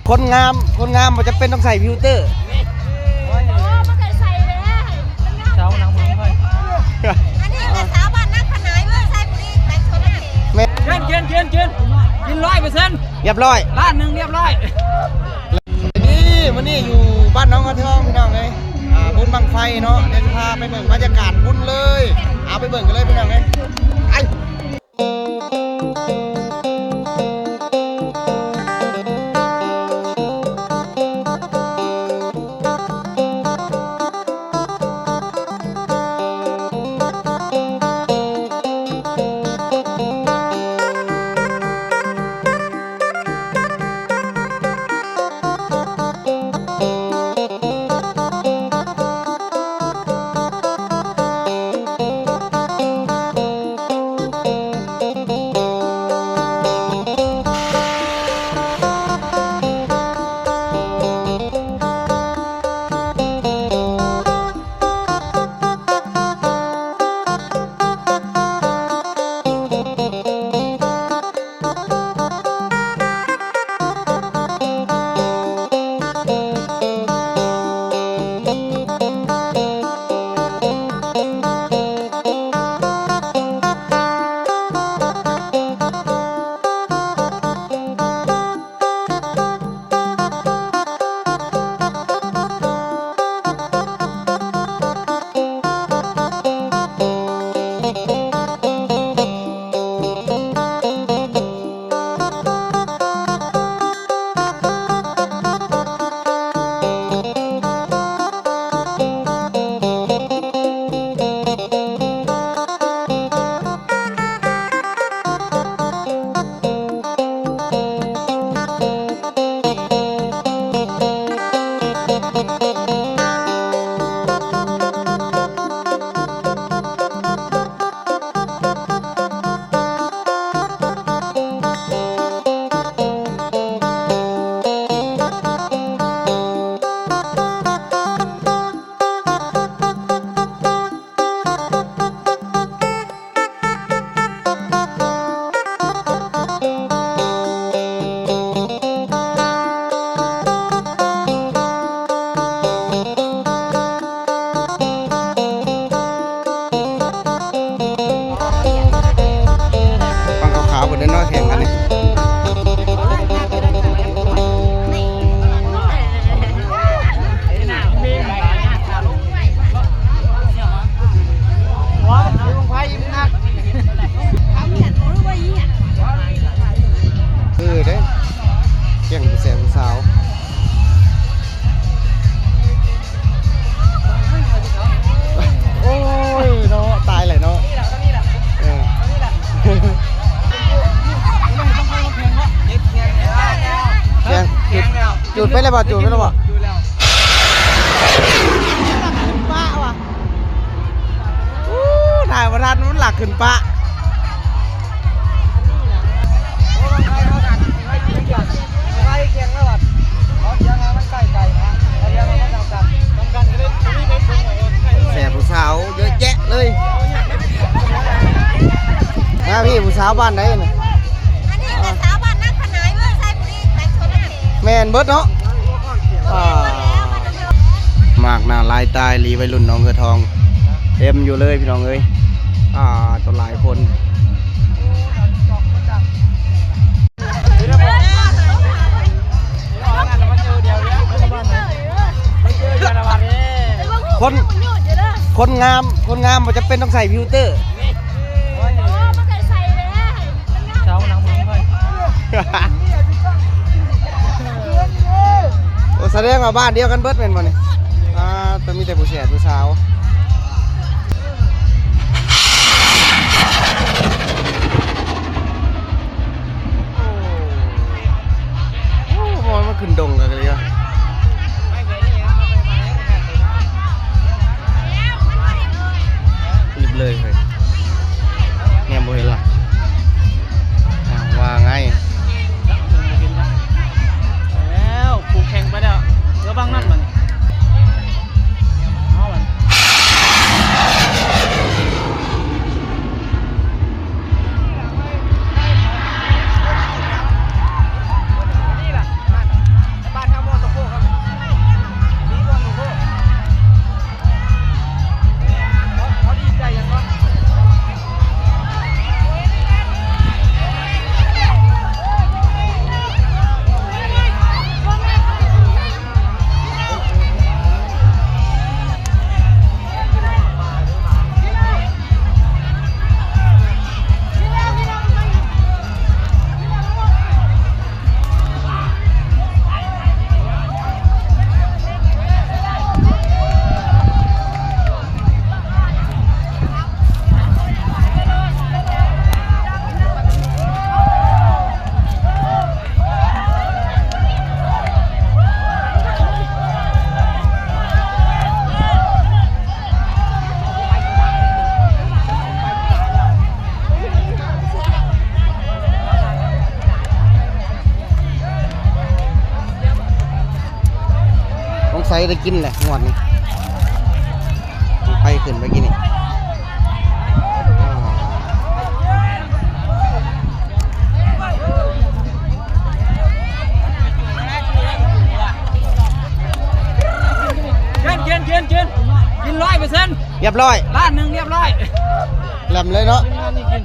คนงามมันจะเป็นต้องใส่ฟิลเตอร์มันเคยใส่เลยเช้านางมึงค่อยอันนี้แต่สาวบ้านนักขนายเมื่อใส่บุรีแต่ชนนั่นเองกิน100%เรียบร้อยล้านหนึ่งเรียบร้อยนี่มันนี่อยู่บ้านน้องกระเทองพี่น้องเลยบุญบังไฟเนาะเดี๋ยวจะพาไปเบิ่งบรรยากาศบุญเลยเอาไปเบิ่งกันเลยพี่น้องเลยไอจุดไปเลยบ่จุดไปเลยบ่ป้าว่ะถ่ายประทัดมันหลักขึ้นป้าแสบผู้สาวเยอะแยะเลยนะพี่ผู้สาวบ้านไหนน่ะแมนเบิร์ดเนาะมากหน้าลายตายรีวัยรุ่นน้องเรือทองเต็มอยู่เลยพี่น้องเอ้ยตัวหลายคนคนงามมันจะเป็นต้องใส่ฟิลเตอร์มันเคยใส่เลยเช้านางมึงค่อยแสดงว่าบ้านเดียวกันเบิดเป็นบ่เนี่ยแต่มีแต่ผู้แสบผู้สาวโอ้มันขึ้นดงกันเลยอ่ะรีบเลยเลยแง่บ่เห็นล่ะว่าไงแล้วผูกแข่งไปแล้วเดี๋ยวบางนั่นมันเอามัน สัยได้กินแหละงวดนี้ไปขึ้นไปกินนี่กิน100% เรียบร้อย ล้านหนึ่งเรียบร้อย แหลมเลยเนาะ นี่กิน